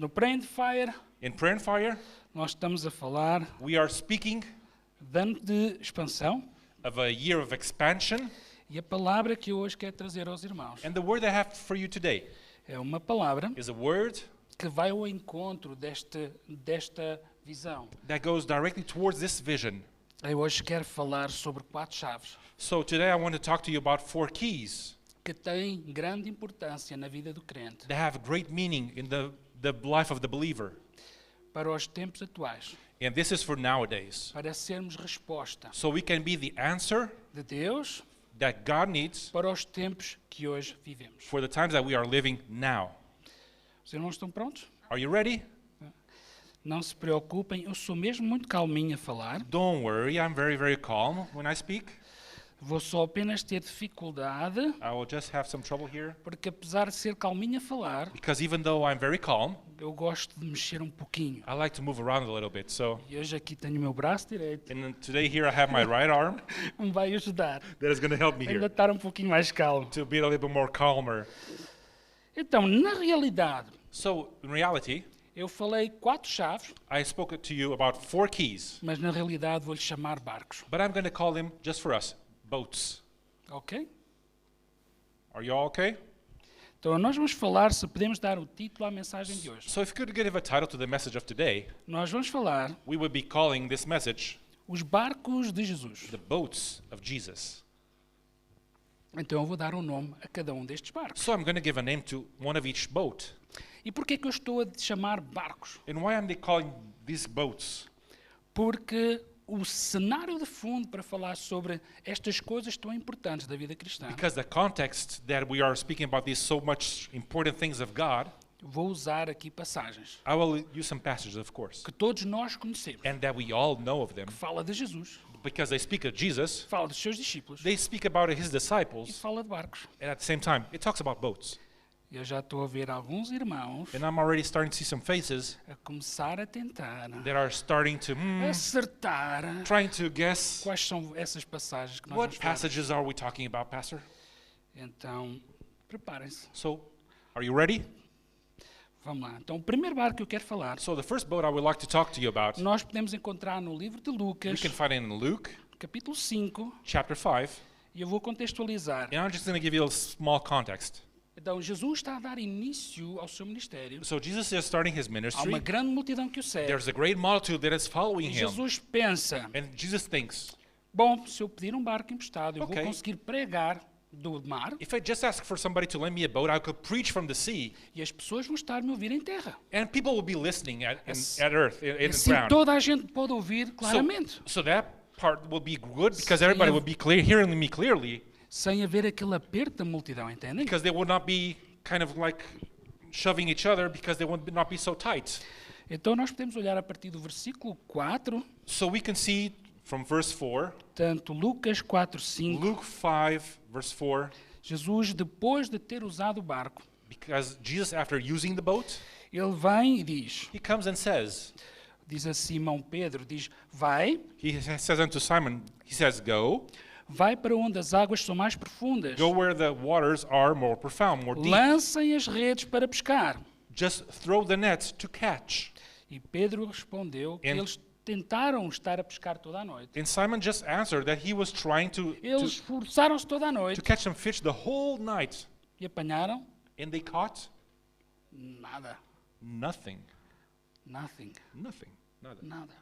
No Pray and Fire, In Prayer and Fire, nós estamos a falar we are speaking de ano de expansão of a year of expansion. e a palavra que eu hoje quero trazer aos irmãos And the word I have for you today é uma palavra is a word que vai ao encontro desta visão. that goes directly towards this vision. Eu hoje quero falar sobre 4 chaves So today I want to talk to you about 4 keys que têm grande importância na vida do crente that have great meaning in the life of the believer. para os tempos atuais, And this is for nowadays. para sermos resposta So we can be the answer de Deus that God needs para os tempos que hoje vivemos. for the times that we are living now. Os irmãos estão prontos? Are you ready? Não se preocupem, eu sou mesmo muito calminho a falar. Don't worry, I'm very, very calm when I speak. Vou só apenas ter dificuldade, I will just have some trouble here. porque apesar de ser calminho a falar, Because even though I'm very calm, eu gosto de mexer um pouquinho. I like to move around a little bit. So, E hoje aqui tenho o meu braço direito, and then today here I have my right arm me vai ajudar that is going to help me a ainda here estar um pouquinho mais calmo. to be a little bit more calmer. Então, na realidade, So, in reality, eu falei 4 chaves, I spoke to you about 4 keys, mas na realidade vou-lhe chamar barcos, but I'm going to call them, just for us, boats. ok? Are you all okay? Então, nós vamos falar, se podemos dar o título à mensagem de hoje. So if you could give a title to the message of today, Nós vamos falar we would be calling this message os barcos de Jesus. the boats of Jesus. Então, eu vou dar um nome a cada um destes barcos. So I'm going to give a name to one of each boat. E porquê que eu estou a chamar barcos? And why am they calling these boats? Porque o cenário de fundo para falar sobre estas coisas tão importantes da vida cristã, Because the context that we are speaking about these so much important things of God, vou usar aqui passagens I will use some passages, of course, que todos nós conhecemos, and that we all know of them. que fala de Jesus, Because they speak of Jesus, fala dos seus discípulos they speak about his e disciples, fala de barcos. and at the same time, it talks about boats. Eu já estou a ver alguns irmãos And I'm already starting to see some faces a começar a tentar that are starting to, acertar trying to guess, quais são essas passagens que nós what vamos falar. passages are we talking about, Pastor? Então, preparem-se. So, are you ready? Vamos lá. Então, o primeiro barco que eu quero falar, So the first boat I would like to talk to you about, nós podemos encontrar no livro de we Lucas, can find it in Luke capítulo 5, chapter 5, e eu vou contextualizar. and I'm just going to give you a small context. Então, Jesus está a dar início ao seu ministério. So Jesus is starting his Há uma ministry. grande multidão que o segue. There's a great multitude that is following E him. Jesus pensa, And Jesus thinks, bom, se eu pedir um barco emprestado, eu Ok. vou conseguir pregar do mar if I just ask for somebody to lend me a boat, I could preach from the sea, e as pessoas vão estar a me ouvir em terra. and people will be listening at Yes. earth, E in the assim ground. toda a gente pode ouvir claramente, So that part will be good because Sim. everybody will be hearing me clearly, sem haver aquele aperto da multidão, entendem? because they will not be kind of like shoving each other because they will not be so tight. Então nós podemos olhar a partir do versículo 4, So we can see from verse 4, tanto Lucas 4, 5, Luke 5, verse 4, Jesus, depois de ter usado o barco, because Jesus, after using the boat, ele vem e diz, he comes and says, diz a Simão Pedro, diz, vai, he says unto Simon, he says, vai para onde as águas são mais profundas, go where the waters are more profound, more deep. lancem as redes para pescar. Just throw the nets to catch. E Pedro respondeu que And- eles tentaram estar a pescar toda a noite. And Simon just answered that he was trying to Eles esforçaram-se toda a noite catch some fish the whole night, e apanharam and they caught nada, nothing. nothing, Nothing. Nada. nada.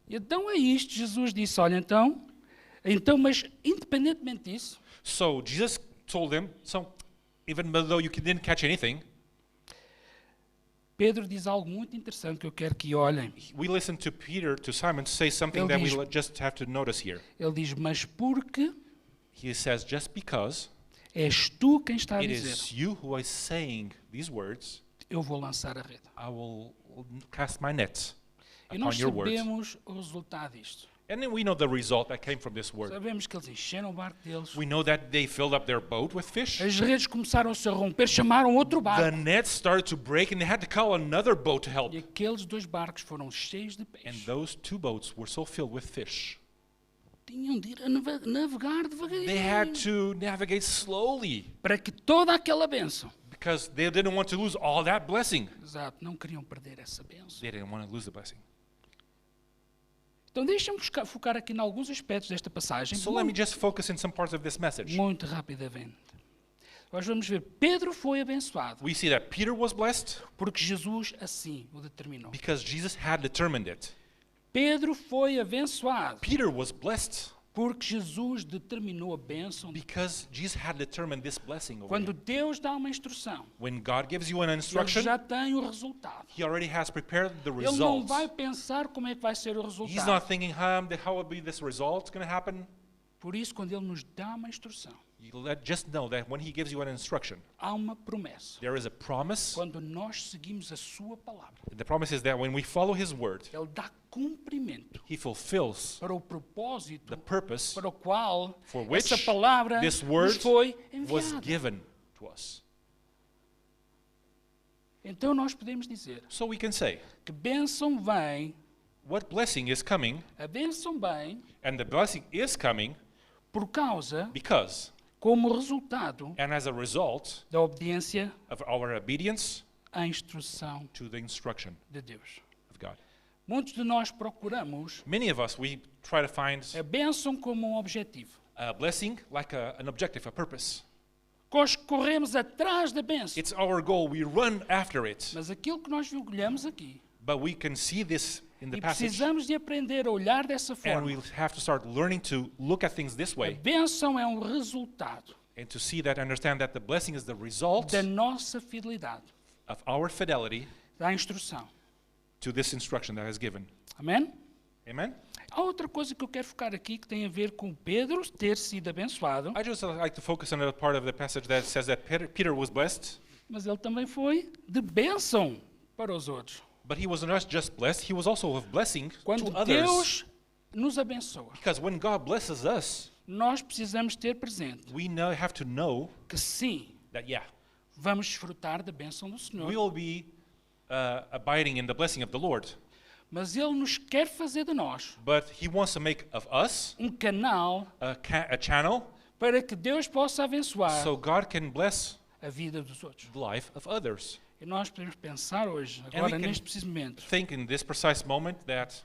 E então é isto, Jesus disse, olha, então, mas independentemente disso, So Jesus told them, so even though you didn't catch anything, Pedro diz algo muito interessante que eu quero que olhem. we listened to Peter, to Simon, say something Ele that we diz- just have to notice here. Ele diz, mas porque He says, just because és tu quem está a it dizer, is you who is saying these words, eu vou lançar a rede. I will cast my net E upon nós your words. sabemos o resultado disto. And then we know the result that came from this word. Sabemos que eles encheram o barco deles. We know that they filled up their boat with fish. As redes começaram-se a romper, chamaram outro The barco. nets started to break and they had to call another boat to help. E aqueles 2 barcos foram cheios de And peixe. those 2 boats were so filled with fish. Tinham de ir a navegar They had devagarinho to navigate slowly para que toda aquela bênção because they didn't want to lose all that blessing. Exato, não queriam perder essa bênção. They didn't want to lose the blessing. Então deixa-me focar aqui em alguns aspectos desta passagem, So let me just focus in some parts of this message. muito rapidamente. Nós vamos ver, Pedro foi abençoado We see that Peter was blessed porque Jesus assim o determinou. because Jesus had determined it. Pedro foi abençoado Peter was blessed porque Jesus determinou a bênção. because Jesus had determined this blessing over Quando him. Deus dá uma instrução, When God gives you an ele instruction, já tem o resultado. He already has prepared the Ele não results. vai pensar como é que vai ser o He's resultado. not thinking, how will be this result going to happen? Por isso, quando ele nos dá uma instrução, Just know that when He gives you an instruction, há uma promessa. there is a promise. Quando nós seguimos a sua palavra, The promise is that when we follow His word, ele dá cumprimento He fulfills para o propósito the purpose para o qual for which essa palavra this nos word foi was enviada. given to us. Então nós podemos dizer So we can say, que bênção vem, what blessing is coming, a bênção vem and the blessing is coming por causa, because, como resultado and as a result da obediência of our obedience à instrução to the instruction de Deus. of God. Muitos de nós procuramos Many of us, we try to find a bênção como um objetivo. a blessing like an objective, a purpose. Nós corremos atrás da bênção. It's our goal. We run after it. Mas aquilo que nós olhamos aqui, But we can see this in the e passage, precisamos de aprender a olhar dessa and forma. we have to start learning to look at things this A way bênção é um resultado and to see that, understand that the blessing is the result da nossa fidelidade, of our fidelity da instrução. to this instruction that is given. Amém? Amen? Há outra coisa que eu quero focar aqui que tem a ver com Pedro ter sido abençoado, I just like to focus on a part of the passage that says that Peter was blessed, mas ele também foi de bênção para os outros. but he was not just blessed, he was also of blessing Quando to others. Deus nos abençoa, Because when God blesses us, nós precisamos ter presente we have to know que sim, that, yeah, vamos desfrutar da bênção do Senhor, we will be abiding in the blessing of the Lord. mas Ele nos quer fazer de nós But He wants to make of us canal a channel para que Deus possa abençoar so God can bless a vida dos outros. the life of others. E nós podemos pensar hoje, we agora can neste preciso momento, Think in this precise moment that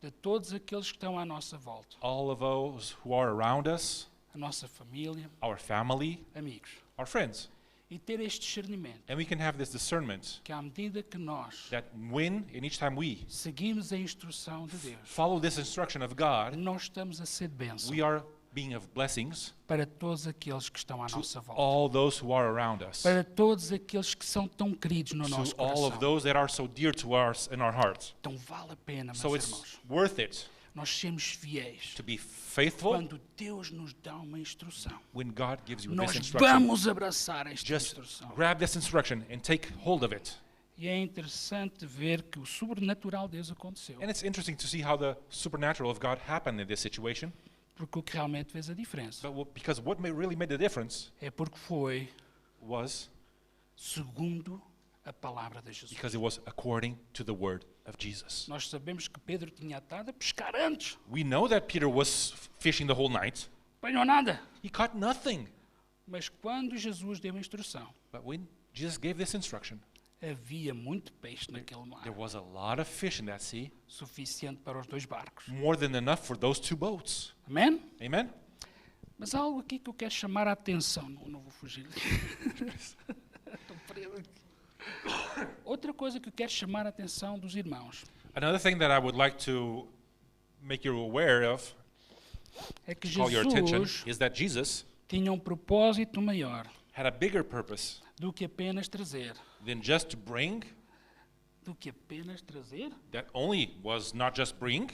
de todos aqueles que estão à nossa volta, all of those who are around us, a nossa família, our family, amigos, our friends, e ter este discernimento and we can have this discernment que à medida que nós that when, in each time we seguimos a instrução de Deus, follow this instruction of God, nós estamos a ser bênção we are being of blessings para todos aqueles que estão à nossa to volta, all those who are around us, para todos aqueles que são tão queridos no to nosso all of coração. those that are so dear to us in our hearts. Então vale a pena, meus So it's irmãos, worth it nós sermos fiéis to be faithful quando Deus nos dá uma instrução. when God gives you this Nós instruction. vamos abraçar esta Just instrução. grab this instruction and take hold of it. E é interessante ver que o sobrenatural de Deus aconteceu. And it's interesting to see how the supernatural of God happened in this situation. Porque o que realmente fez a diferença Because what really made the difference é porque foi was segundo a palavra de Jesus. because it was according to the word of Jesus. Nós sabemos que Pedro tinha estado a pescar antes. We know that Peter was fishing the whole night. Apanhou nada. He caught nothing. Mas quando Jesus deu a instrução, But when Jesus gave this instruction, havia muito peixe naquele mar. there was a lot of fish in that sea, Suficiente para os 2 barcos. more than enough for those 2 boats. Amém? Amen? Mas há algo aqui que eu quero chamar a atenção. Não vou fugir. Estou preso aqui. Outra coisa que eu quero chamar a atenção dos irmãos Another thing that I would like to make you aware of, é que call your attention, Jesus is that Jesus tinha um propósito maior had a bigger purpose do que apenas trazer. than just to bring, Do que apenas trazer that only was not just bring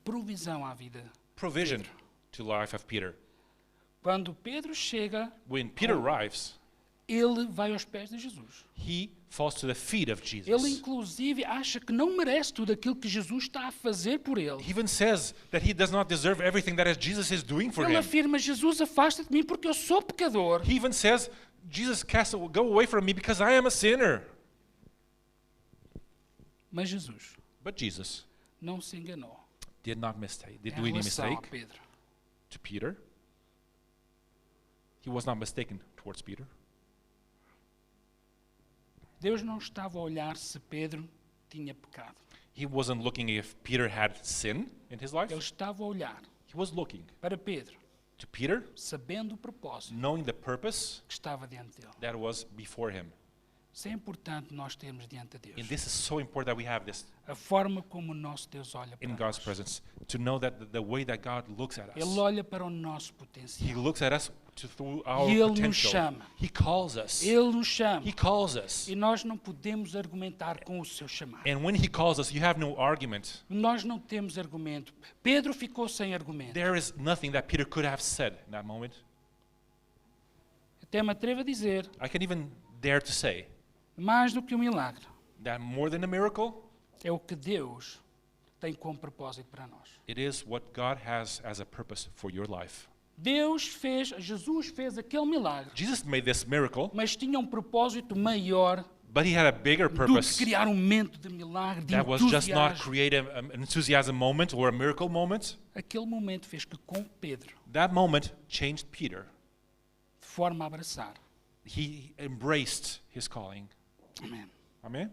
provisão à vida. provision to life of Peter. Quando Pedro chega, When Peter arrives, ele vai aos pés de Jesus. he falls to the feet of Ele, Jesus. inclusive, acha que não merece tudo aquilo que Jesus está a fazer por ele. He even says that he does not deserve everything that Jesus is doing for Ele him. afirma, Jesus, afasta de mim porque eu sou pecador. He even says, Jesus, go away from me because I am a sinner. Mas Jesus But Jesus não se enganou did not mistake, did em do any relação a mistake Pedro. to Peter. He was not mistaken towards Peter. Deus não estava a olhar se Pedro tinha pecado. He wasn't looking if Peter had sin in his life. Ele estava a olhar He was looking para Pedro, to Peter, sabendo o propósito knowing the purpose que estava diante dele. that was before him. Isso é importante nós termos diante de And Deus. this is so important that we have this A forma como o nosso Deus olha para in God's nós. presence, to know that the way that God looks at Ele us, olha para o nosso He potencial. looks at us through our E Ele nos potential. chama. He calls us. Ele nos chama. He calls us. E nós não podemos argumentar com o seu chamado. And when He calls us, you have no argument. Nós não temos argumento. Pedro ficou sem argumento. There is nothing that Peter could have said in that moment. Até me atrevo a dizer, I can even dare to say mais do que um milagre, that more than a miracle, é o que Deus tem como propósito para nós. it is what God has as a purpose for your life. Jesus fez aquele milagre, Jesus made this miracle, mas tinha um propósito maior but He had a bigger do que purpose criar um momento de milagre, de that was just not entusiasmo. create an enthusiasm moment or a miracle moment. Aquele momento fez que com Pedro, That moment changed Peter. de forma a abraçar. He embraced his calling. Amém. Amen?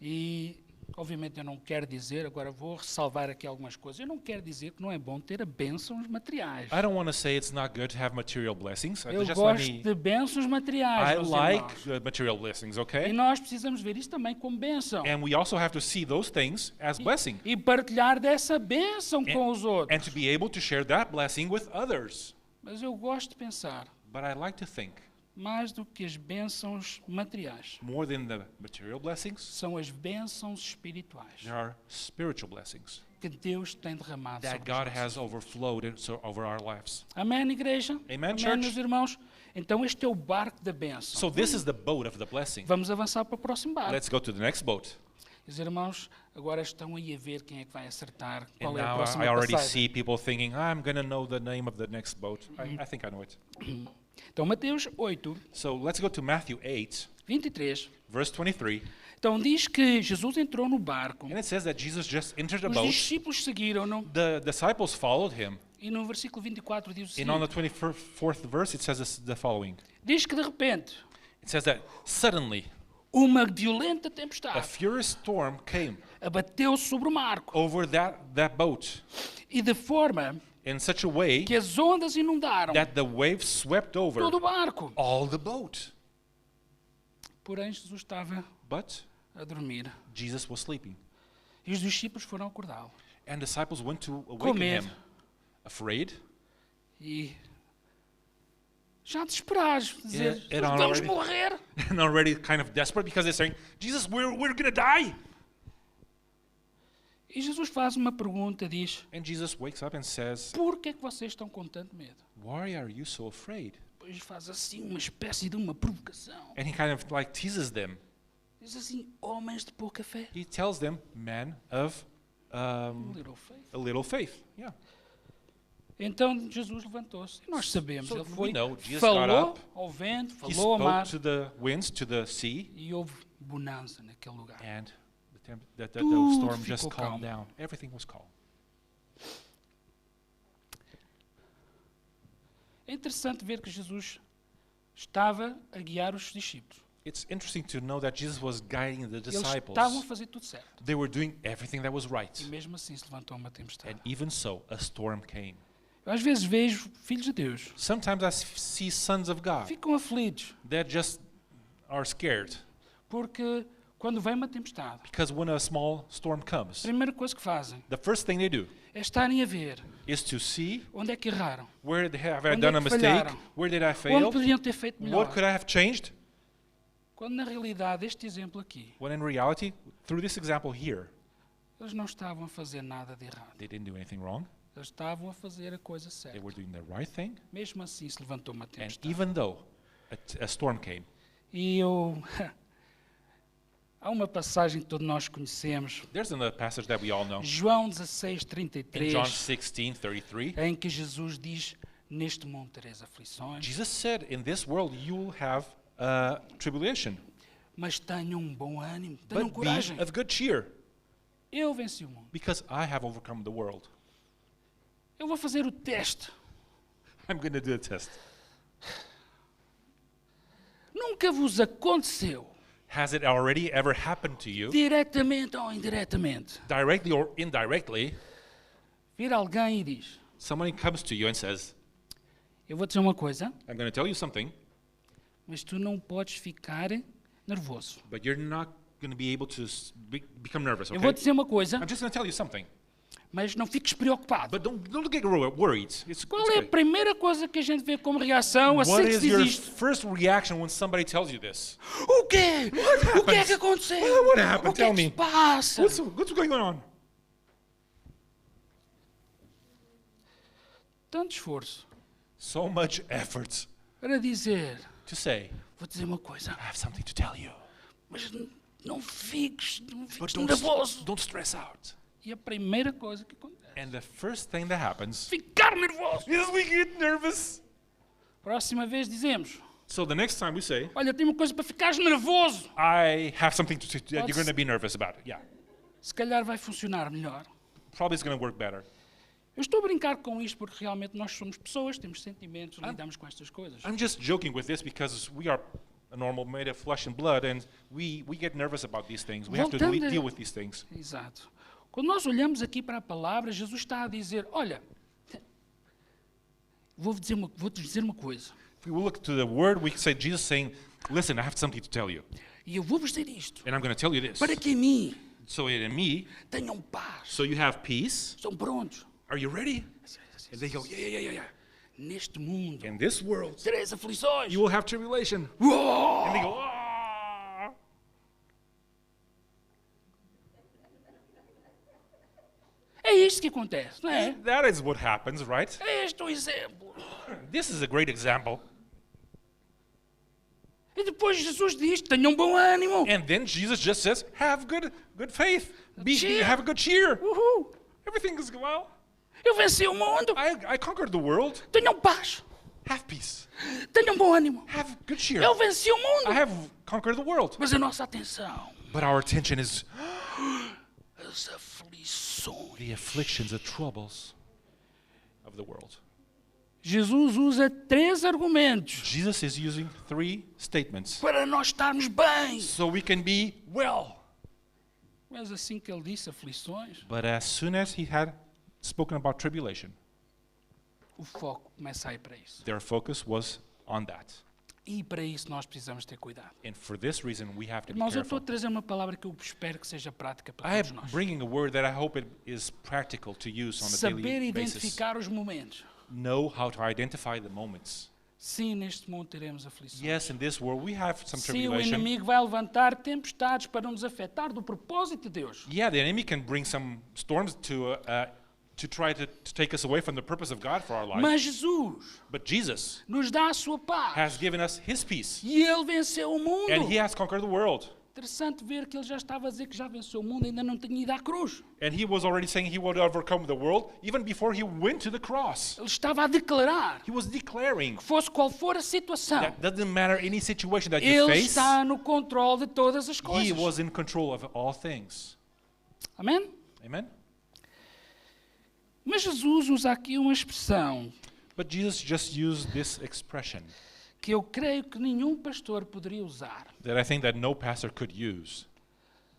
E, obviamente, eu não quero dizer, agora vou ressalvar aqui algumas coisas. Eu não quero dizer que não é bom ter bênçãos materiais. I don't want to say it's not good to have material blessings. Eu Just let gosto me. de bênçãos materiais, I meus like irmãos. material blessings, E okay? nós precisamos ver isso também como bênção. And we also have to see those things as blessing E partilhar dessa bênção com os and outros. to be able to share that blessing with others. Mas eu gosto de pensar, But I like to think mais do que as bênçãos materiais, more than the material blessings, são as bênçãos espirituais there are spiritual blessings que Deus tem derramado that sobre God nós. has overflowed over our lives. Amém, igreja? Amen, church? meus irmãos? Então este é o barco da bênção. So this is the boat of the blessing. Vamos avançar para o próximo barco. Let's go to the next boat. Os irmãos agora estão aí a ver quem é que vai acertar And qual é a now próxima I already passagem. see people thinking, I'm going to know the name of the next boat. I think I know it. Então, Mateus 8, So let's go to Matthew 8, 23. verse 23. Então diz que Jesus entrou no barco, And it says that Jesus just entered the os boat. discípulos seguiram-no, The disciples followed him. e no versículo 24 diz o And on the seguinte, 24th verse, it says the following. diz que de repente It says that suddenly uma violenta a tempestade furious storm came abateu sobre o barco, over that boat e de forma in such a way que as ondas inundaram that the waves swept over todo o barco. all the boat. Porém, Jesus estava But a dormir, Jesus was sleeping. e os discípulos foram acordá-lo. And disciples went to Com awaken medo. him, afraid. E já desesperados, dizer, Era vamos already- morrer. And already kind of desperate because they're saying, Jesus, we're going to die. E Jesus faz uma pergunta, diz, And Jesus wakes up and says, por que é que vocês estão com tanto medo? why are you so afraid? Depois faz assim uma espécie de uma provocação. And he kind of like teases them. Diz assim, homens de pouca fé. He tells them, men of Little faith. a little faith. Yeah. Então Jesus levantou-se. E nós sabemos, So ele we foi, know Jesus got falou up, ao vento, He falou ao mar, spoke to the winds, to the sea, e houve bonança naquele lugar. and the Tudo storm just ficou calmed calmo. down. Everything was calm. É interessante ver que Jesus estava a guiar os discípulos. It's interesting to know that Jesus was guiding the Eles disciples. estavam a fazer tudo certo. They were doing everything that was E right. mesmo assim se levantou uma tempestade. And even so, a storm came. Eu às vezes vejo filhos de Deus, Sometimes I see sons of God ficam aflitos, that just are scared porque quando vem uma tempestade, because when a small storm a comes, primeira coisa que fazem the first thing they do é estarem a ver is to see onde é que erraram, where have I Onde done é a que mistake, falharam? where did I onde fail, poderiam ter feito melhor. what could I have changed? Quando na realidade este exemplo aqui, When in reality, through this example here, eles não estavam a fazer nada de errado. they didn't do anything wrong. Eles estavam a fazer a coisa They certa. were doing the right thing. Mesmo assim se levantou uma And tempestade. even though a storm came, E eu... Há uma passagem que todos nós conhecemos, there's another passage that we all know. João 16, In 33, John 16:33, em que Jesus diz, neste mundo tereis aflições, Jesus said, in this world you'll have tribulation, mas tenham um bom ânimo, tenham but coragem. be of good cheer, Eu venci o mundo. because I have overcome the world. Eu vou fazer o teste. I'm going to do a test. Nunca vos aconteceu Has it already ever happened to you, diretamente ou indiretamente, directly or indirectly? vir alguém e diz, Somebody comes to you and says, eu vou dizer uma coisa, I'm going to tell you something, mas tu não podes ficar nervoso. but you're not going to be able to become nervous, Eu vou okay? dizer uma coisa, I'm just going to tell you something, mas não fiques preocupado. but don't get worried. Qual It's é a okay. primeira coisa que a gente vê como reação assim What que is se your diz isto? first reaction when somebody tells you this? O quê? O que é que aconteceu? What happened? O que é Tell que me. se passa? What's going on? Tanto esforço So much effort para dizer, to say, vou dizer uma coisa, I have something to tell you, mas não fiques but nervoso. don't stress out. E a primeira coisa que acontece, And the first thing that happens ficar nervoso. is we get nervous. Próxima vez dizemos, So the next time we say, olha, tem uma coisa para ficares nervoso. I have something that you're going to be nervous about. Yeah, Se calhar vai funcionar melhor. probably it's going to work better. Eu estou a brincar com isto porque realmente nós somos pessoas, temos sentimentos, lidamos com estas coisas. I'm just joking with this because we are a normal made of flesh and blood, and we get nervous about these things. We have to Voltando- deal with these things. Exato. Quando nós olhamos aqui para a palavra, Jesus está a dizer, olha, vou-te dizer uma coisa, If we look to the word, we say Jesus saying, listen, I have something to tell you, e eu vou-vos dizer isto, and I'm going to tell you this. para que em mim So in me, tenham paz, so you have peace. estão prontos. Are you ready? And they go, yeah. Neste mundo, In this world, tereis aflições. you will have tribulation. Uou! And they go, ah. É isto que acontece, não é? That is what happens, right? É este o exemplo. This is a great example. E depois Jesus diz, tenham bom ânimo. And then Jesus just says, have good faith. Cheer. Have a good cheer. Uhul. Everything is well. Eu venci o mundo. I conquered the world. Tenham paz. Have peace. Tenham bom ânimo. Have good cheer. Eu venci o I mundo. have conquered the world. Mas a nossa atenção, But our attention is as aflições. the afflictions, the troubles of the world. Jesus usa 3 argumentos Jesus is using 3 statements para nós estarmos bem. so we can be well. Mas assim que ele disse aflições, But as soon as he had spoken about tribulation, o foco começa a ir para isso. their focus was on that. E para isso nós precisamos ter cuidado. And for this reason, we have to be Irmãos, eu estou a careful. trazer uma palavra que eu espero que seja prática para I todos am nós. bringing a word that I hope it is practical to use on a Saber daily basis. identificar os momentos. Know how to identify the moments. Sim, neste mundo teremos aflições. Yes, in this world we have some Sim, o tribulation. inimigo vai levantar tempestades para nos afetar do propósito de Deus. Yeah, the enemy can bring some storms to try to take us away from the purpose of God for our life. Mas Jesus But Jesus nos dá a sua paz. has given us his peace, E ele venceu o and mundo. he has conquered the world. Interessante ver que ele já estava a dizer que já venceu o mundo, ainda não tinha ido à cruz. And he was already saying he would overcome the world even before he went to the cross. Ele estava a declarar He was declaring que fosse qual for a situação, that doesn't matter any situation that you ele face, está no controle de todas as he coisas. was in control of all things. Amém? Amen? Mas Jesus usa aqui uma expressão But Jesus just used this expression que eu creio que nenhum pastor poderia usar. that I think that no pastor could use.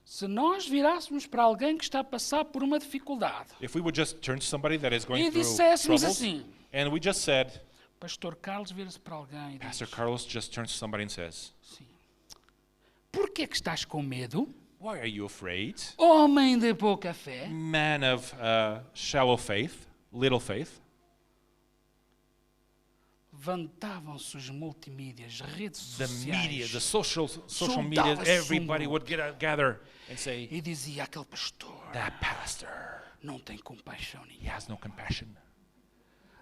Se nós virássemos para alguém que está a passar por uma dificuldade If we would just turn to somebody that is going e through disséssemos troubles, assim, and we just said, Pastor Carlos vira-se para alguém e diz, Pastor Carlos just turns to somebody and says, sim, por que é que estás com medo? why are you afraid? Homem de pouca fé. Man of shallow faith, little faith. Levantavam-se os multimídias, redes The media, the sociais, social media, Juntava-se everybody um would gather and say, e dizia aquele pastor that pastor, não tem compaixão he nenhuma. has no compassion.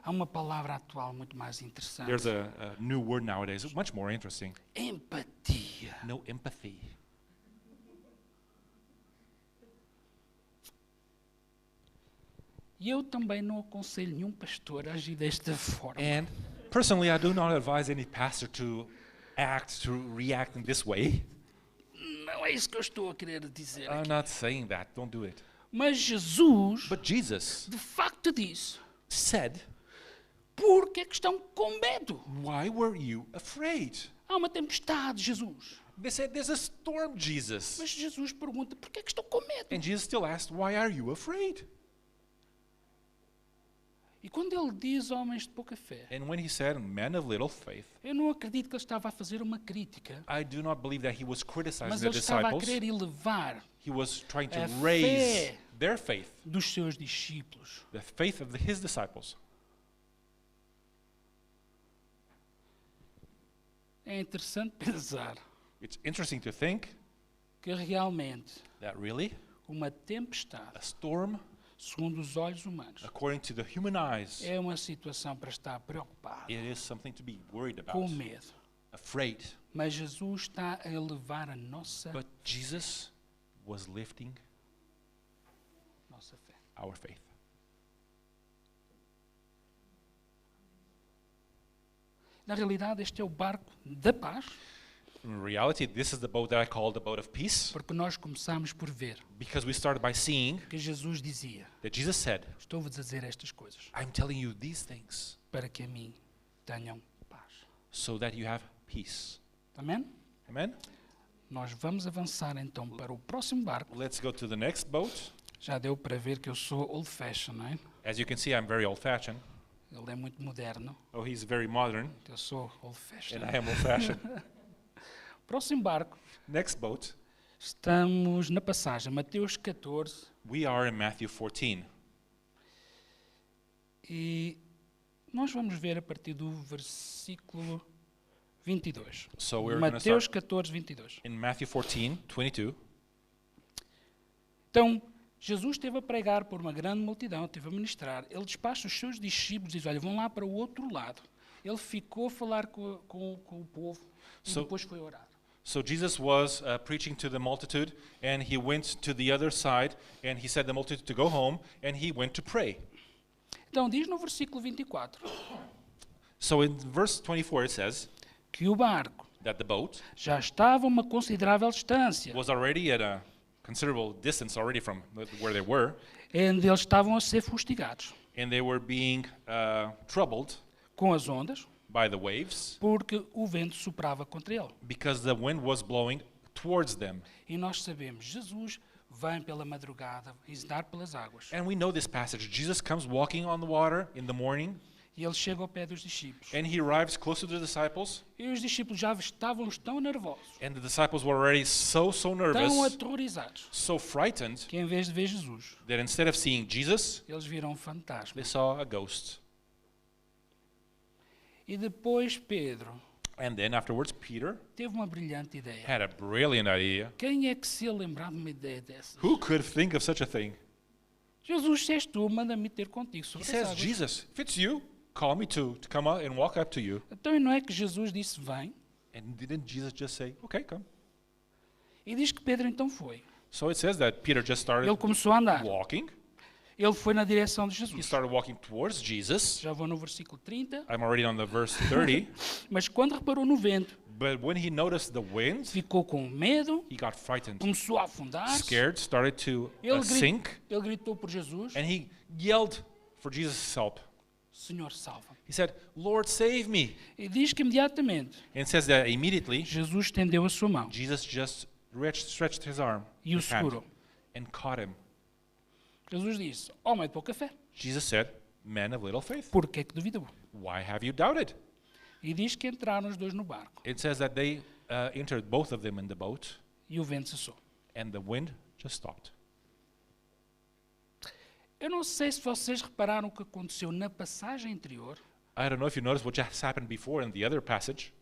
Há uma palavra atual muito mais interessante. There's a new word nowadays, much more interesting. Empatia. No empathy. E eu também não aconselho nenhum pastor a agir desta forma. And personally, I do not advise any pastor to react in this way. Não é isso que eu estou a querer dizer I'm aqui. not saying that, don't do it. Mas Jesus, But Jesus de facto, disse, said, por que é que estão com medo? why were you afraid? Há uma tempestade, Jesus. They said, there's a storm, Jesus. Mas Jesus pergunta, por que é que estão com medo? And Jesus still asked, why are you afraid? E quando ele diz homens de pouca fé, And when he said, men of little faith, eu não acredito que ele estava a fazer uma crítica, I do not believe that he was criticizing mas the ele estava a disciples. querer elevar He was trying to a raise fé their faith, dos seus discípulos. the faith of his disciples. É interessante pensar It's interesting to think que realmente that really uma tempestade, a storm, segundo os olhos humanos, according to the human eyes, é uma situação para estar preocupado, it is something to be worried com about, medo. afraid. Mas Jesus está a elevar a nossa But Jesus was lifting fé. our faith. Na realidade, este é o barco da paz, In reality, this is the boat that I call the boat of peace, porque nós começamos por ver because we started by seeing que Jesus dizia, that Jesus said, estou-vos a dizer estas coisas, I'm telling you these things para que a mim tenham paz. so that you have peace. Amém? Amen? Nós vamos avançar então para o próximo barco. Let's go to the next boat. Já deu para ver que eu sou old-fashioned, não é? As you can see, I'm very old-fashioned. Ele é muito moderno, Oh, he's very modern, eu sou and old-fashioned. I am old-fashioned. Próximo barco, Next boat, estamos na passagem, Mateus 14, we are in Matthew 14. e nós vamos ver a partir do versículo 22. So we're going to Mateus start 14, 22. in Matthew 14, 22. Então, Jesus esteve a pregar por uma grande multidão, esteve a ministrar. Ele despacha os seus discípulos e diz, olha, vão lá para o outro lado. Ele ficou a falar com o povo e So- depois foi orar. So Jesus was preaching to the multitude, and he went to the other side, and he said the multitude to go home, and he went to pray. Então, diz no versículo 24 So in verse 24 it says que o barco that the boat já estava a uma considerável distância, was already at a considerable distance already from where they were, onde eles estavam a ser fustigados and they were being troubled com as ondas, by the waves porque o vento soprava contra ele. because the wind was blowing towards them. E nós sabemos, Jesus vem pela madrugada ensinar pelas águas. And we know this passage. Jesus comes walking on the water in the morning, E ele chega ao pé dos discípulos. and he arrives close to the disciples, E os discípulos já estavam tão nervosos, and the disciples were already so tão nervous, aterrorizados, so frightened, que em vez de ver Jesus, that instead of seeing Jesus, eles viram um fantasma. they saw a ghost. E depois Pedro And then afterwards, Peter teve uma brilhante ideia. had a brilliant idea. Quem é que se ia lembrar de uma ideia dessa? Who could think of such a thing? Jesus, se és tu, manda-me ter contigo He sobre as says, águas. Jesus, if it's you, call me to come out and walk up to you. Então e não é que Jesus disse, vem? And didn't Jesus just say, okay, come? E diz que Pedro então foi. So it says that Peter just started Ele começou a andar. walking. Ele foi na direção de He Jesus. started walking towards Jesus. Já vou no versículo 30. I'm already on the verse 30. Mas quando reparou no vento, But when he noticed the wind, ficou com medo, he got frightened, começou a afundar-se. scared, started to Ele, sink, ele gritou por Jesus, and he yelled for Jesus' help. Senhor, salva-me. He said, Lord, save me. E diz que imediatamente And it says that immediately, Jesus estendeu a sua mão Jesus just stretched his arm e o his hand, segurou. and caught him. Jesus disse, homem de pouca fé, Jesus said, man of little faith, por que é que duvidou? why have you doubted? E diz que entraram os dois no barco It says that they entered, both of them, in the boat, e o vento cessou. and the wind just stopped. Eu não sei se vocês repararam o que aconteceu na passagem anterior I don't know if you noticed what just happened before in the other passage,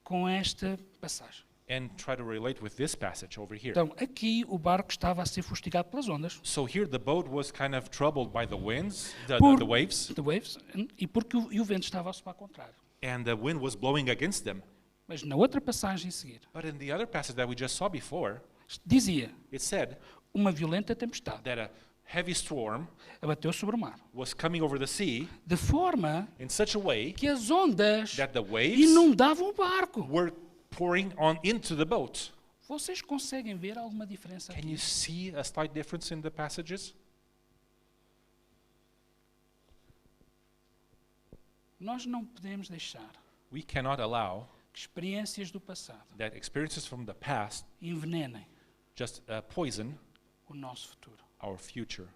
com esta passagem. and try to relate with this passage over here. Então, aqui o barco estava a ser fustigado pelas ondas, So here the boat was kind of troubled by the winds, Por- the waves, the waves, e porque o vento estava a soprar ao contrário. and the wind was blowing against them. Mas na outra passagem a seguir, But in the other passage that we just saw before, dizia, it said uma violenta tempestade that a heavy storm abateu sobre o mar, was coming over the sea de forma in such a way que as ondas that the waves inundavam o barco. were pouring on into the boat. Vocês conseguem ver alguma diferença Can aqui? you see a slight difference in the passages? Nós não podemos deixar We cannot allow que experiências do passado that experiences from the past envenenem just poison o nosso futuro. our future.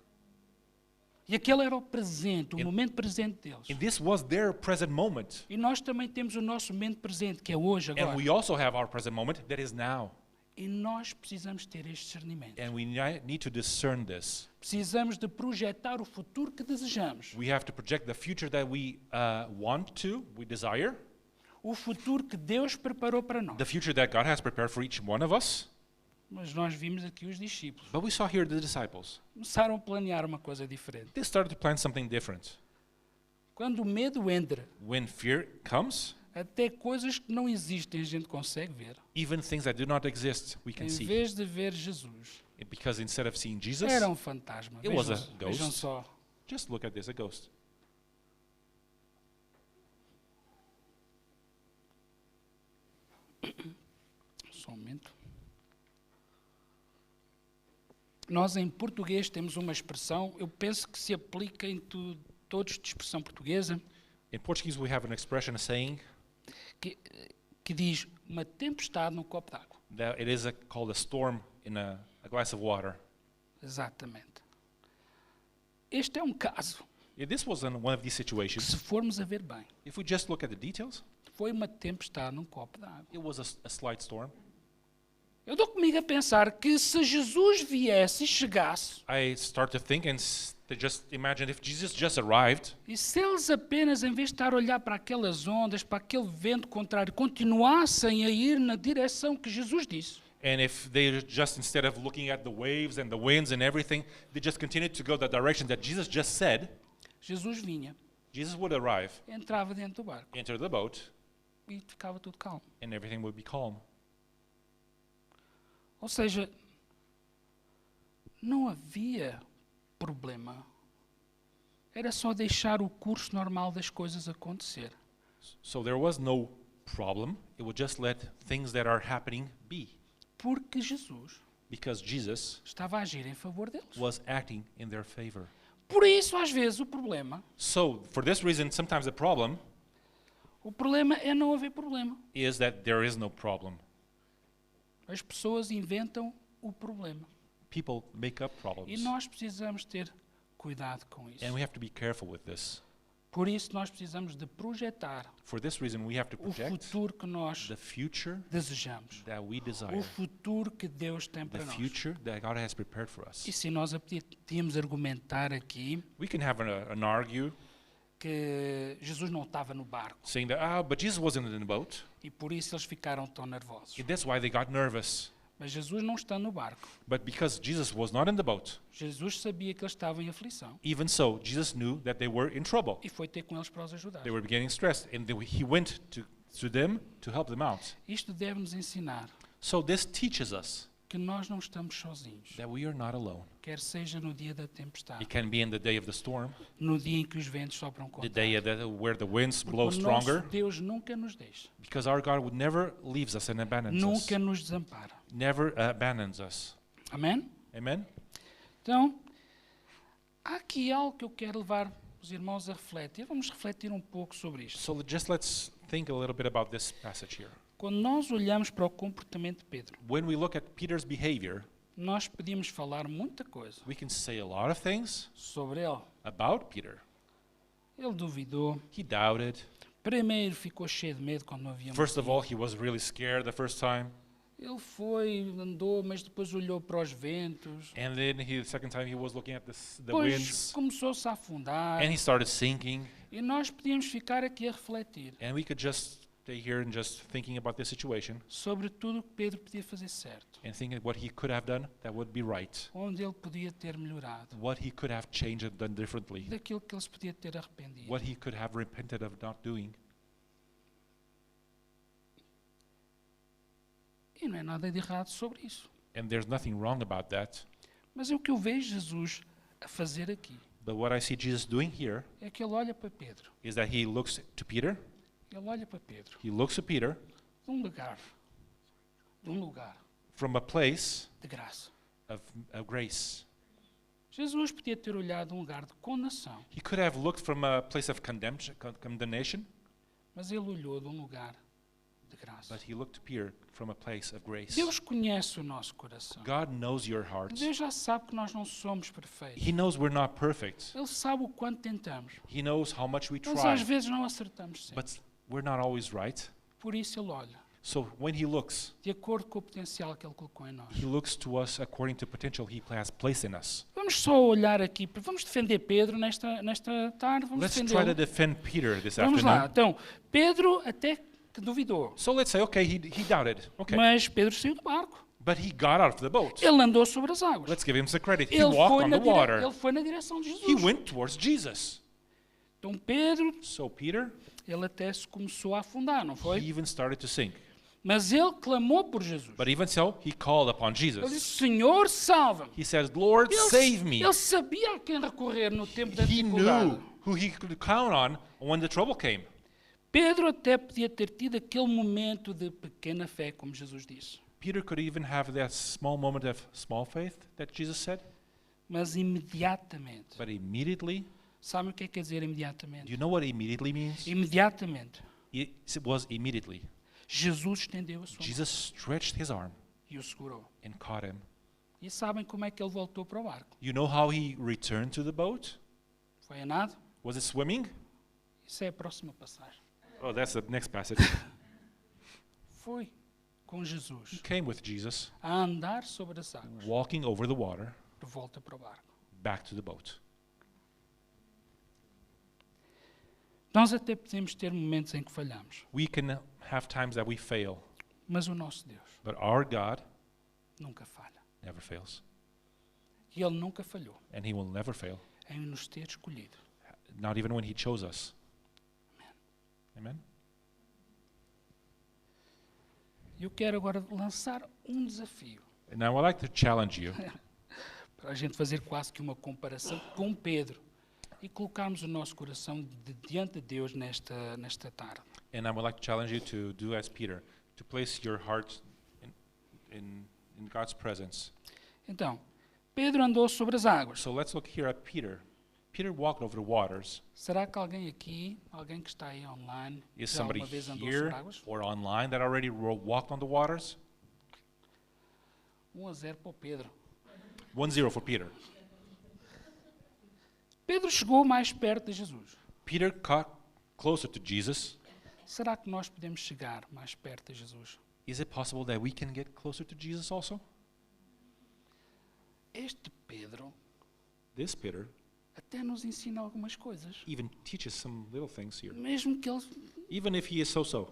E aquele era o presente, o And- momento presente deles. And this was their present moment. E nós também temos o nosso momento presente, que é hoje, And agora. we also have our present moment that is now. E nós precisamos ter este discernimento. And we need to discern this. Precisamos de projetar o futuro que desejamos. We have to project the future that we we desire, O futuro que Deus preparou para nós. the future that God has prepared for each one of us. Mas nós vimos aqui os discípulos. But we saw here the disciples. Começaram a planear uma coisa diferente. They started to plan something different. Quando o medo entra, When fear comes, até coisas que não existem a gente consegue ver. even things that do not exist, we can Em see. vez de ver Jesus, Because instead of seeing Jesus, era um fantasma. It was a Vejam, ghost. vejam só. just look at this, a ghost. Só um momento. Nós em português temos uma expressão, eu penso que se aplica em todos de expressão portuguesa, In Portuguese, we have an expression saying que diz uma tempestade num copo d'água. that it is called a storm in a glass of water. Exatamente. Este é um caso If this was one of these que, situations, se formos a ver bem, if we just look at the details, foi uma tempestade num copo d'água. it was a slight storm. Eu dou comigo a pensar que se Jesus viesse e chegasse, I start to think and to just imagine if Jesus just arrived, e se eles apenas, em vez de estar a olhar para aquelas ondas, para aquele vento contrário, continuassem a ir na direção que Jesus disse, and if they just, instead of looking at the waves and the winds and everything, they just continued to go the direction that Jesus just said, Jesus vinha, Jesus would arrive, entrava dentro do barco enter the boat, e ficava tudo calmo. and everything would be calm. Ou seja, não havia problema. Era só deixar o curso normal das coisas acontecer. So there was no problem. It would just let things that are happening be, Porque Jesus because Jesus estava a agir em favor deles. was acting in their favor. Por isso, às vezes, o problema So for this reason, sometimes the problem é não haver problema. is that there is no problem. As pessoas inventam o problema. People make up E problems. nós precisamos ter cuidado com isso. And we have to be careful with this. Por isso, nós precisamos de projetar For this reason, we have to o project futuro que nós the future desejamos. that we O desire, futuro que Deus tem the para nós. future that God has prepared for us. E se nós podíamos argumentar aqui We can have an argue que Jesus não estava no barco saying that, but Jesus wasn't in the boat, e por isso eles ficaram tão nervosos. and that's why they got nervous. Mas Jesus não está no barco. But because Jesus was not in the boat, Jesus sabia que eles estavam em aflição even so, Jesus knew that they were in trouble. e foi ter com eles para os ajudar. They were getting stressed, and he went to them to help them out. Isto deve nos ensinar So this teaches us que nós não estamos sozinhos, that we are not alone. quer seja no dia da tempestade, It can be in the day of the storm, no dia em que os ventos sopram the contra day where the winds blow o nosso stronger, Deus nunca nos deixa, because our God would never leaves us and abandons us. nunca nos desampara. Never abandons us. Amém? Amen? Então, há aqui algo que eu quero levar os irmãos a refletir. Vamos refletir um pouco sobre isto. So just let's think a little bit about this passage here. Quando nós olhamos para o comportamento de Pedro, When we look at Peter's behavior, nós podíamos falar muita coisa we can say a lot of things sobre ele. about Peter. Ele duvidou. He doubted. Primeiro ficou cheio de medo quando não havia First of motivo. all, he was really scared the first time. Ele foi, andou, mas depois olhou para os ventos. And then the second time he was looking at the Depois winds. começou-se a afundar. And he started sinking. E nós podíamos ficar aqui a refletir And we could just stay here and just thinking about this situation sobre tudo o que Pedro podia fazer certo. and thinking what he could have done that would be right. Onde ele podia ter melhorado. What he could have changed and done differently. Daquilo que ele se podia ter arrependido. What he could have repented of not doing. E não é nada de errado sobre isso. And there's nothing wrong about that. Mas é o que eu vejo Jesus a fazer aqui. But what I see Jesus doing here É que ele olha para Pedro. is that he looks to Peter. Ele olha para Pedro. He looks to Peter De um lugar. De um lugar from a place de graça. of grace. Jesus podia ter olhado de um lugar de condenação. He could have looked from a place of condemnation, Mas ele olhou de um lugar de graça. But he looked to Peter from a place of grace. Deus conhece o nosso coração. God knows your heart. Deus já sabe que nós não somos perfeitos. He knows we're not perfect. Ele sabe o quanto tentamos. He knows how much we Mas às try. vezes não acertamos sempre. But we're not always right. Por isso ele olha, So when he looks, de acordo com o potencial que ele colocou em nós. he looks to us according to potential he has placed in us. Vamos só olhar aqui, vamos defender Pedro nesta tarde, vamos Let's try to defendê-lo. defend Peter this Vamos lá, afternoon. então, Pedro até que duvidou, So let's say, okay, he doubted. Okay. mas Pedro saiu do barco. But he got out of the boat. Ele andou sobre as águas. Let's give him some credit. He Ele walked foi, on na the water. ele foi na direção de He Jesus. went towards Jesus. Então Pedro, So Peter, ele até se começou a afundar, não he foi? even started to sink. Mas ele clamou por Jesus. But even so, he called upon Ele Jesus. disse, Senhor, salva-me. He says, Lord, save me. Ele sabia a quem recorrer no tempo da He dificuldade. knew who he could count on when the trouble came. Pedro até podia ter tido aquele momento de pequena fé, como Jesus disse. Peter could even have that small moment of small faith that Jesus said. Mas imediatamente, But immediately, sabe o que quer dizer do imediatamente? you know what immediately means? Imediatamente, It was immediately. Jesus estendeu a sua mão Jesus stretched his arm e o segurou. and caught him. E sabem como é que ele voltou para o barco? You know how he returned to the boat? Foi a nado? Was it swimming? Isso é a próxima passagem. Oh, that's the next passage. Foi com Jesus He came with Jesus, a andar sobre as águas walking over the water, de volta para o barco. back to the boat. Nós até podemos ter momentos em que falhamos, We can have times that we fail, mas o nosso Deus but our God nunca falha. never fails, E Ele nunca falhou and he will never fail, em nos ter escolhido. not even when he chose us. Amen? Eu quero agora lançar um desafio And now I'd like to challenge you para a gente fazer quase que uma comparação com Pedro e colocarmos o nosso coração diante de Deus nesta tarde. and I would like to challenge you to do as Peter, to place your heart in God's presence. Então, Pedro andou sobre as águas. So let's look here at Peter. Peter walked over the waters. Será que alguém aqui, alguém que está aí online, Is já somebody alguma vez andou here sobre águas? or online that already walked on the waters? 1-0 para o Pedro. 1-0 for Peter. Pedro chegou mais perto de Jesus. Peter got closer to Jesus. Será que nós podemos chegar mais perto de Jesus? Is it possible that we can get closer to Jesus also? Este Pedro This Peter até nos ensina algumas coisas. even teaches some little things here. Mesmo que ele... Even if he is so-so.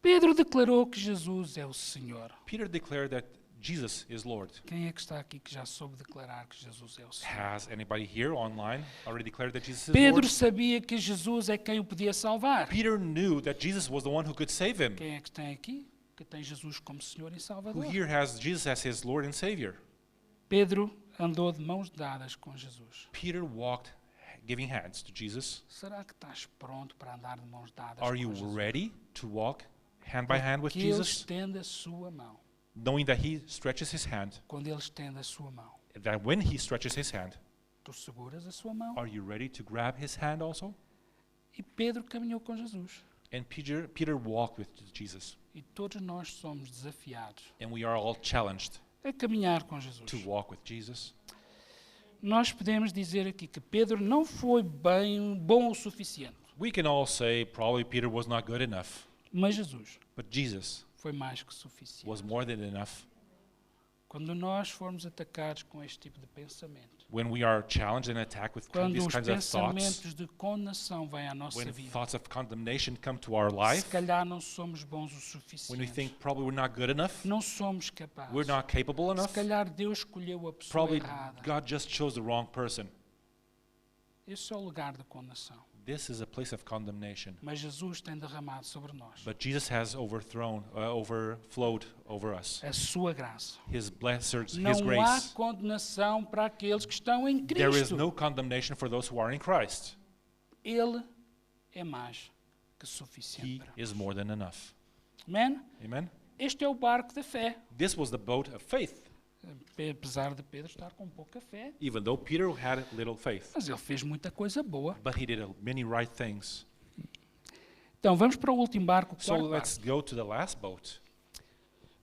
Pedro declarou que Jesus é o Senhor. Peter declared that Jesus is Lord. Quem é que está aqui que já soube declarar que Jesus é o Senhor? Has anybody here online already declared that Jesus is Pedro Lord? sabia que Jesus é quem o podia salvar. Peter knew that Jesus was the one who could save him. Quem é que tem aqui que tem Jesus como Senhor e Who Salvador? here has Jesus as his Lord and Savior? Pedro andou de mãos dadas com Jesus. Peter walked giving hands to Jesus. Será que estás pronto para andar de mãos dadas Are com you Jesus? ready to walk hand by hand with Que ele Jesus, estende a sua mão. knowing that he stretches his hand, Quando ele estende a sua mão, that when he stretches his hand, tu seguras a sua mão. are you ready to grab his hand also? E Pedro caminhou com Jesus. And Peter walked with Jesus. E todos nós somos desafiados And we are all challenged a caminhar com Jesus. to walk with Jesus. Nós podemos dizer aqui que Pedro não foi bem bom o suficiente, We can all say probably Peter was not good enough, mas Jesus but Jesus foi mais que suficiente. was more than enough. Quando nós formos atacados com este tipo de pensamento, When we are challenged and attacked with quando these os kinds of thoughts, pensamentos de condenação vêm à nossa when vida, thoughts of condemnation come to our se life, calhar não somos bons o when we suficiente, think probably we're not good enough, não somos capazes, we're not capable se enough, calhar Deus escolheu a pessoa probably errada. God just chose the wrong person. Esse é o lugar de condenação. This is a place of condemnation. Mas Jesus tem derramado sobre nós But Jesus has overflowed over us. a sua graça. His blessings, His Não há grace. condenação para aqueles que estão em There is Cristo. no condemnation for those who are in Christ. Ele é mais que He suficiente para is nós. more than enough. Amém? Amen? Este é o barco da fé. This was the boat of faith, Apesar de Pedro estar com pouca fé, even though Peter had little faith. mas ele fez muita coisa boa. But he did many right things. Então, vamos para o último barco, o So quarto let's barco. go to the last boat.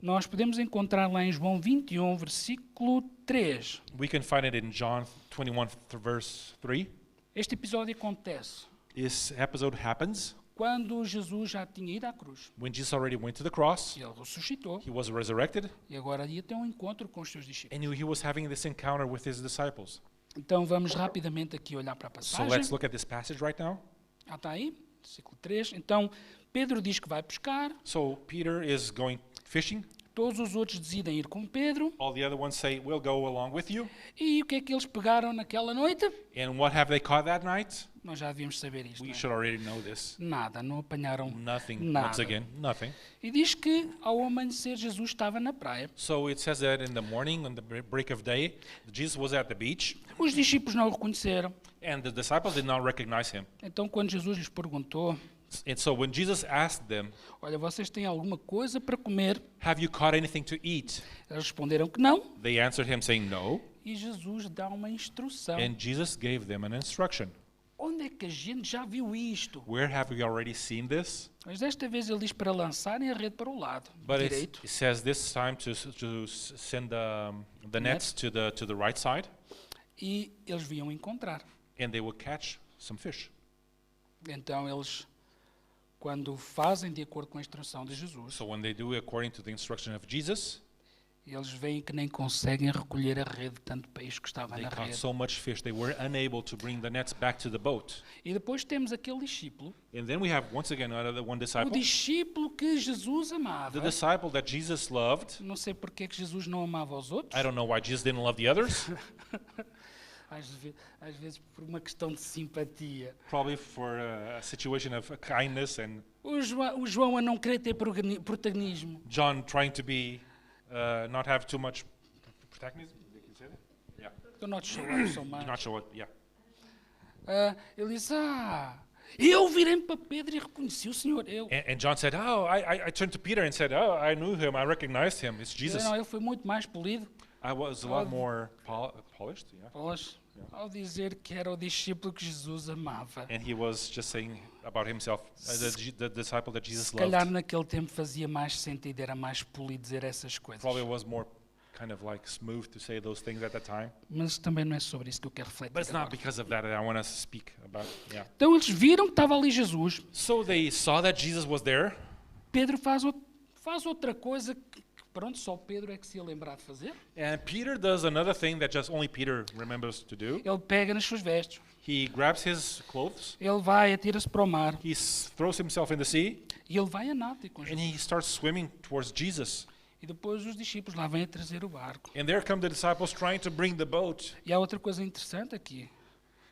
Nós podemos encontrar lá em João 21, versículo 3. We can find it in John 21, verse 3. Este episódio acontece This episode happens quando Jesus já tinha ido à cruz. when Jesus already went to the cross. Ele ressuscitou He was resurrected, e agora ia ter um encontro com os seus discípulos. and he was having this encounter with his disciples. Então vamos rapidamente aqui olhar para a So passagem. let's look at this passage right now. Ah, está aí, versículo 3. Então Pedro diz que vai pescar, So Peter is going fishing. todos os outros decidem ir com Pedro. All the other ones say, we'll go along with you. E o que é que eles pegaram naquela noite? And what have they caught that night? Nós já devíamos saber isto. We Não é? should already know this. Nada, não apanharam Nothing, nada. once again, nothing. E diz que ao amanhecer Jesus estava na praia. So it says that in the morning, on the break of day, Jesus was at the beach, Os discípulos não o reconheceram. and the disciples did not recognize him. Então quando Jesus lhes perguntou, And so when Jesus asked them, olha, vocês têm alguma coisa para comer? have you caught anything to eat? Eles responderam que não. They answered him saying no, E Jesus dá uma instrução. and Jesus gave them an instruction. Onde é que a gente já viu isto? Where have we already seen this? Mas desta vez ele diz para lançarem a rede para o lado But direito. it says this time to send the nets to the right side, E eles vinham encontrar. and they would catch some fish. Então eles, quando fazem de acordo com a instrução de Jesus, So when they do according to the instruction of Jesus, eles veem que nem conseguem recolher a rede de tanto peixe que estava they na caught rede. so much fish they were unable to bring the nets back to the boat. E depois temos aquele discípulo, And then we have once again another one o disciple, discípulo que Jesus amava. the disciple that Jesus loved. Não sei porque é que Jesus não amava os outros. I don't know why Jesus didn't love the others. Às vezes por uma questão de simpatia. Probably for a situation of kindness and O João a não querer ter protagonismo. John trying to be not have too much protagonism. They can say that? Yeah. Do not show up so much. Do not show it. Yeah. Ele diz, eu virei para Pedro e reconheci o Senhor. And John said, "Oh, I turned to Peter and said, oh, I knew him. I recognized him. It's Jesus. Não, ele foi muito mais polido I was a lot more polished." Yeah. ao dizer que era o discípulo que Jesus amava. And he was just saying about himself, the disciple that Jesus Se calhar loved. naquele tempo fazia mais sentido, era mais polido dizer essas coisas. Probably was more kind of like smooth to say those things at that time. Mas também não é sobre isso que eu quero refletir But it's not agora. because of that I want us to speak about. Yeah. Então eles viram que estava ali Jesus. So they saw that Jesus was there. Pedro faz outra coisa que, pronto, só Pedro é que se ia lembrar de fazer. And Peter does another thing that just only Peter remembers to do. Ele pega nas suas vestes. He grabs his clothes, Ele vai, atira-se para o mar. he throws himself in the sea, E ele vai a nado com and Jesus. he starts swimming towards Jesus. E depois os discípulos lá vêm a trazer o barco. And there come the disciples trying to bring the boat. E há outra coisa interessante aqui,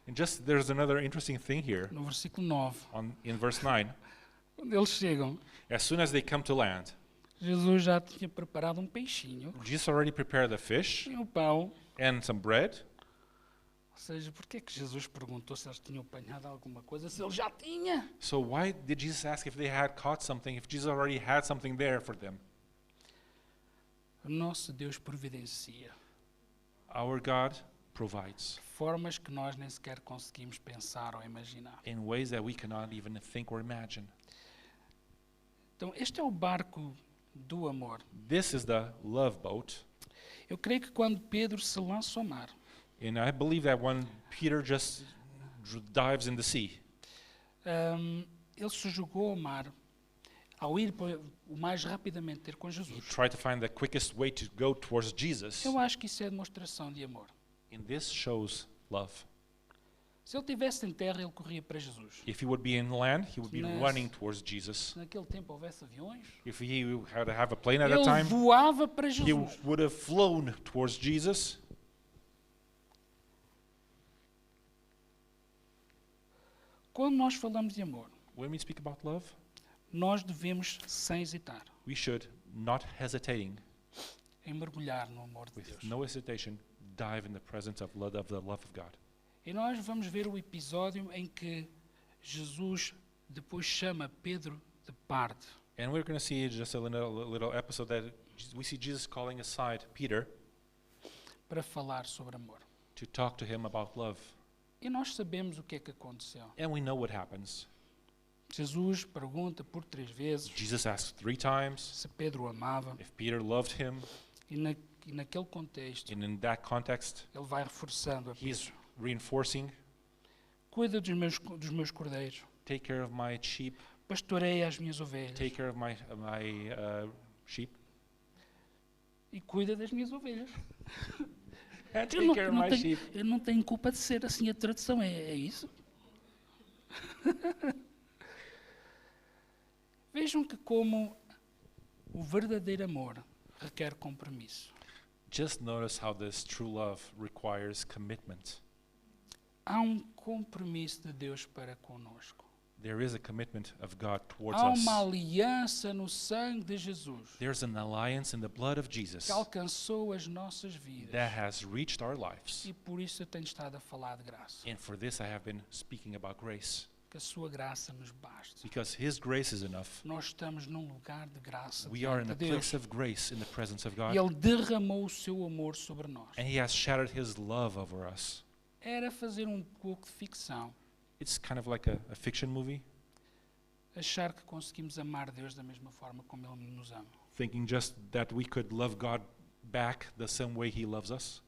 And just there's another interesting thing here no versículo 9. in verse 9. Quando eles chegam, As soon as they come to land, Jesus já tinha preparado um peixinho Jesus already prepared the fish e o pão. and some bread. Ou seja, por que é que Jesus perguntou se eles tinham apanhado alguma coisa, se ele já tinha? So why did Jesus ask if they had caught something if Jesus already had something there for them? O nosso Deus providencia Our God provides formas que nós nem sequer conseguimos pensar ou imaginar. in ways that we cannot even think or imagine. Então, este é o barco do amor. This is the love boat. Eu creio que quando Pedro se lança ao mar, And I believe that when Peter just dives in the sea, ele se jogou ao mar ao ir o mais rapidamente ter com he Jesus. tried to find the quickest way to go towards Jesus. Eu acho que isso é demonstração de amor. And this shows love. Se ele estivesse em terra, ele corria para Jesus. If he would be in land, he would be Yes. running towards Jesus. Se naquele tempo houvesse aviões, If he had to have a plane at that ele time, voava para he Jesus. would have flown towards Jesus. Quando nós falamos de amor, When we speak about love, nós devemos, sem hesitar, we should, not hesitating, em mergulhar no amor de with Deus. no hesitation, dive in the presence of the love of God. E nós vamos ver o episódio em que Jesus depois chama Pedro de parte. And we're going to see just a little episode that we see Jesus calling aside Peter Para falar sobre amor. to talk to him about love. E nós sabemos o que é que aconteceu. And we know what happens. Jesus pergunta por 3 vezes Jesus asked 3 times se Pedro o amava, if Peter loved him. e naquele contexto And in that context, ele vai reforçando a he's Pedro. reinforcing, Cuida dos meus cordeiros, take care of my sheep, pastoreia as minhas ovelhas take care of my sheep, e cuida das minhas ovelhas. and Eu take não, care eu of não my tenho, sheep. eu não tenho culpa de ser assim a tradução, é isso? Vejam que como o verdadeiro amor requer compromisso. Just notice how this true love requires commitment. Há compromisso de Deus para conosco. There is a commitment of God towards Há us. uma aliança no sangue de Jesus There's an alliance in the blood of Jesus que alcançou as nossas vidas. that has reached our lives. E por isso eu tenho estado a falar de graça. And for this I have been speaking about grace. Que a sua graça nos baste. Because His grace is enough. Nós estamos num lugar de graça We are in diante a de Deus. place of grace in the presence of God. E Ele derramou o seu amor sobre nós. And He has shattered His love over us. Era fazer pouco de ficção. It's kind of like a fiction movie, Achar que conseguimos amar Deus da mesma forma como Ele nos ama. thinking just that we could love God back the same way He loves us.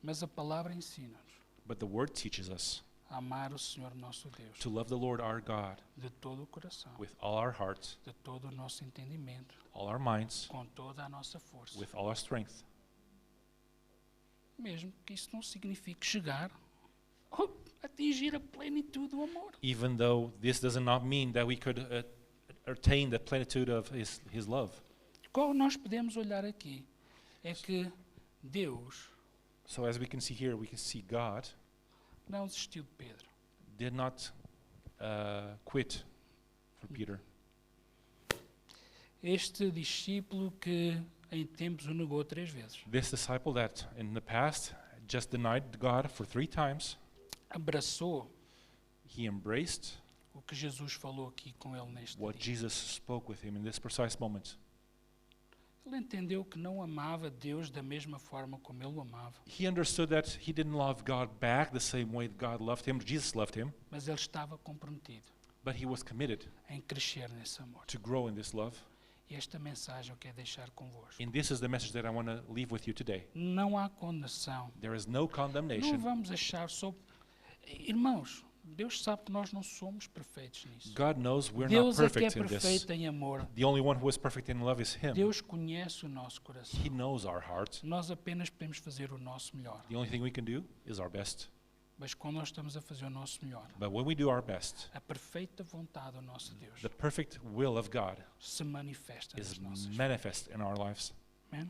Mas a palavra ensina-nos But the Word teaches us a amar o Senhor nosso Deus to love the Lord our God de todo o coração, with all our hearts, de todo o nosso entendimento, all our minds, com toda a nossa força. with all our strength. Mesmo que isso não signifique chegar atingir a plenitude do amor. Even though this does not mean that we could attain the plenitude of His love. Qual nós podemos olhar aqui é que Deus So as we can see here, we can see God não desistiu de Pedro. did not quit for Peter. Este discípulo que em tempos o negou 3 vezes, This disciple that in the past just denied God for 3 times, abraçou he embraced o que Jesus falou aqui com ele neste what dia. Jesus spoke with him in this precise moment. Ele entendeu que não amava Deus da mesma forma como ele o amava, He understood that he didn't love God back the same way God loved him, Jesus loved him, mas ele estava comprometido but he was committed em crescer nesse amor. to grow in this love. E esta mensagem eu quero deixar convosco. And this is the message that I want to leave with you today. Não há condenação. There is no Não condemnation. vamos achar só... Irmãos, Deus sabe que nós não somos perfeitos nisso. God knows we're not Deus é que é perfect in this. perfeito em amor. The only one who is perfect in love is Him. Deus conhece o nosso coração. He knows our heart. Nós apenas podemos fazer o nosso melhor. The only thing we can do is our best. Mas quando nós estamos a fazer o nosso melhor, But when we do our best, a perfeita vontade do nosso Deus the perfect will of God se manifesta is nas nossas vidas. manifest in our lives. Amém?